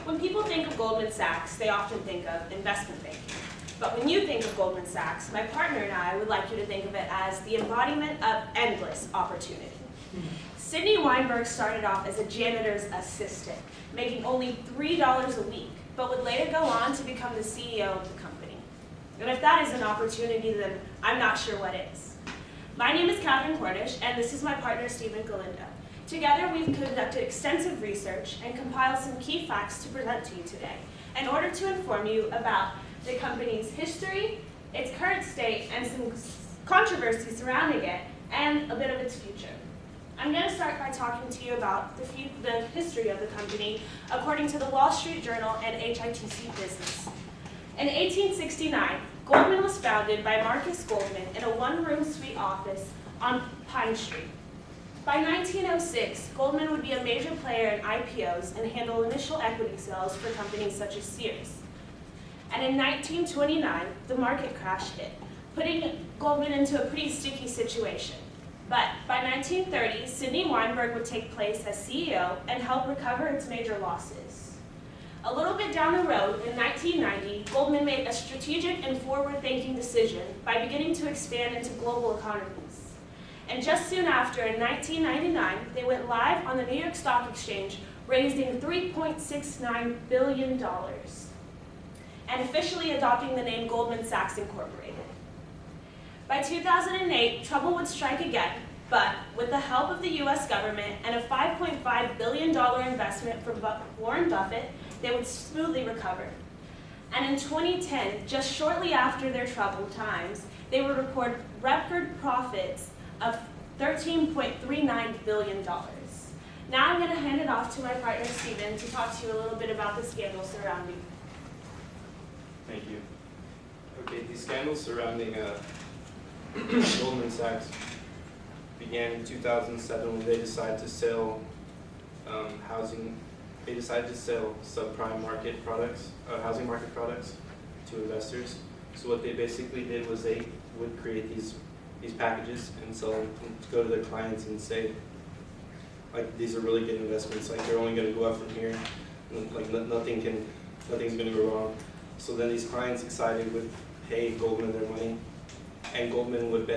When people think of Goldman Sachs, they often think of investment banking. But when you think of Goldman Sachs, my partner and I would like you to think of it as the embodiment of endless opportunity. Sidney Weinberg started off as a janitor's assistant, making only $3 a week, but would later go on to become the CEO of the company. And if that is an opportunity, then I'm not sure what is. My name is Kathryn, and this is my partner, Stephen Galindo. Together, we've conducted extensive research and compiled some key facts to present to you today in order to inform you about the company's history, its current state, and some controversy surrounding it, and a bit of its future. I'm going to start by talking to you about the history of the company according to the Wall Street Journal and HITC Business. In 1869, Goldman was founded by Marcus Goldman in a one-room suite office on Pine Street. By 1906, Goldman would be a major player in IPOs and handle initial equity sales for companies such as Sears. And in 1929, the market crash hit, putting Goldman into a pretty sticky situation. But by 1930, Sidney Weinberg would take place as CEO and help recover its major losses. A little bit down the road, in 1990, Goldman made a strategic and forward-thinking decision by beginning to expand into global economies. And just soon after, in 1999, they went live on the New York Stock Exchange, raising $3.69 billion, and officially adopting the name Goldman Sachs Incorporated. By 2008, trouble would strike again, but with the help of the US government and a $5.5 billion investment from Warren Buffett, they would smoothly recover. And in 2010, just shortly after their troubled times, they would record record profits of $13.39 billion. Now I'm going to hand it off to my partner, Stephen, to talk to you a little bit about the scandal surrounding. Thank you. Okay, the scandals surrounding Goldman Sachs began in 2007 when they decided to sell housing. They decided to sell subprime market products, housing market products, to investors. So what they basically did was they would create these packages and sell them, and go to their clients and say, like, these are really good investments. Like, they're only going to go up from here. And, like, nothing's going to go wrong. So then these clients excited would pay Goldman their money, and Goldman would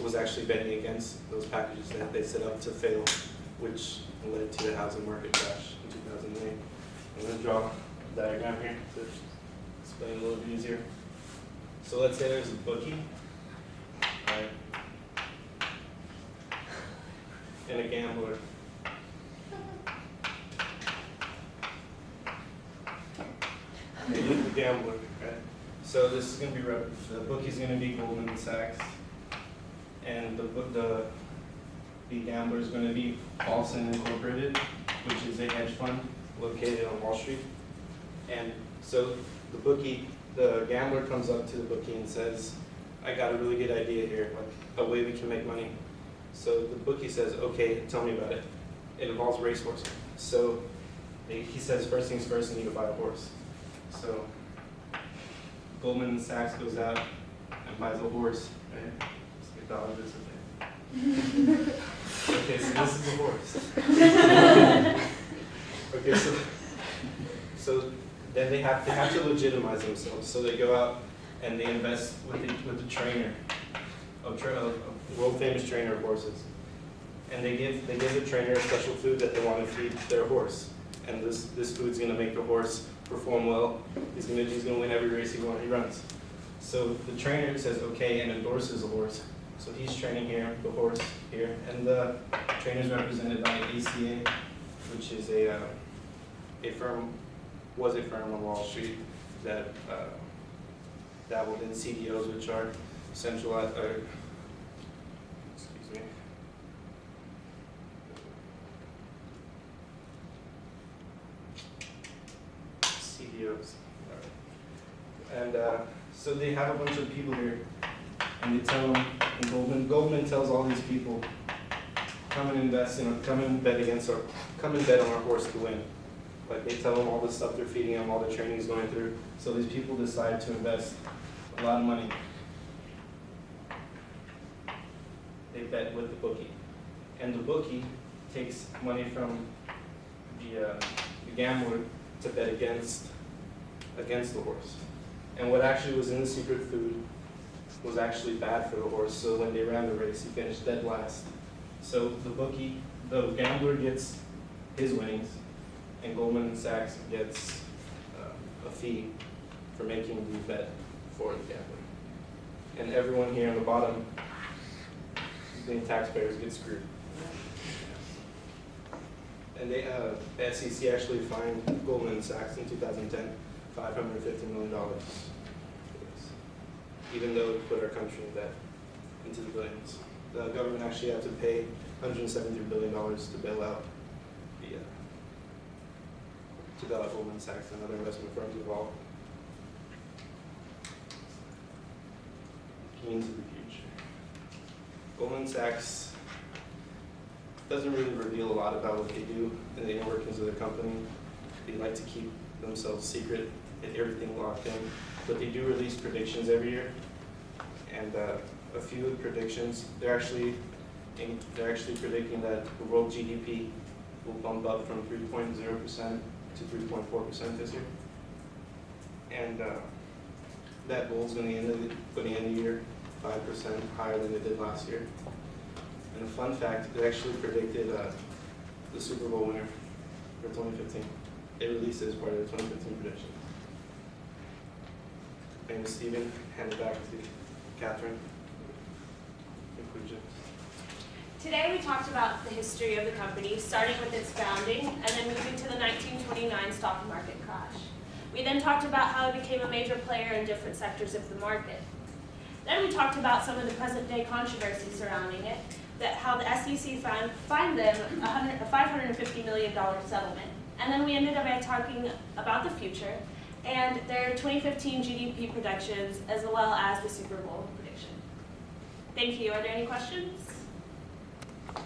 was actually betting against those packages that they set up to fail, which led to the housing market crash in 2008. I'm going to draw a diagram here to explain a little bit easier. So let's say there's a bookie, right, and a gambler. The gambler, right? So this is going to be the bookie's going to be Goldman Sachs, and the gambler is going to be Paulson Incorporated, which is a hedge fund located on Wall Street. And so the gambler comes up to the bookie and says, "I got a really good idea here, like a way we can make money." So the bookie says, "Okay, tell me about it." It involves racehorse. So he says, "First things first, you need to buy a horse." So Goldman Sachs goes out and buys a horse, right? Just like dog this thing. Okay, so this is a horse. Okay, so then they have to legitimize themselves. So they go out and they invest with the trainer, a world famous trainer of horses, and they give the trainer a special food that they want to feed their horse, and this food's going to make the horse perform well. He's going to win every race he runs. So the trainer says okay and endorses the horse. So he's training here, the horse here, and the trainer is represented by ACA, which is a firm on Wall Street that dabbled in CDOs, which are centralized. CDOs. And so they have a bunch of people here, and they tell them, and Goldman tells all these people, come and invest come and bet on our horse to win. Like, they tell them all the stuff they're feeding him, all the training he's going through. So these people decide to invest a lot of money. They bet with the bookie, and the bookie takes money from the gambler to bet against the horse. And what actually was in the secret food was actually bad for the horse, so when they ran the race, he finished dead last. So the gambler gets his winnings, and Goldman Sachs gets a fee for making the bet for the gambler. And everyone here on the bottom, the taxpayers, get screwed. And the SEC actually fined Goldman Sachs in 2010 $550 million for this, even though it put our country in debt into the billions. The government actually had to pay $173 billion to bail out Goldman Sachs and other investment firms involved. Means of the future. Goldman Sachs doesn't really reveal a lot about what they do in the inner workings of the company. They like to keep themselves secret, get everything locked in, but they do release predictions every year. And a few of the predictions, they're actually predicting that the world GDP will bump up from 3.0% to 3.4% this year. And that goal is going to end the year 5% higher than it did last year. And a fun fact, it actually predicted the Super Bowl winner for 2015. It released it as part of the 2015 predictions. My name is Steven. Hand it back to Kathryn. Conclusion. Today we talked about the history of the company, starting with its founding and then moving to the 1929 stock market crash. We then talked about how it became a major player in different sectors of the market. Then we talked about some of the present-day controversy surrounding it, that how the SEC fined them a $550 million settlement. And then we ended up by talking about the future and their 2015 GDP predictions, as well as the Super Bowl prediction. Thank you. Are there any questions?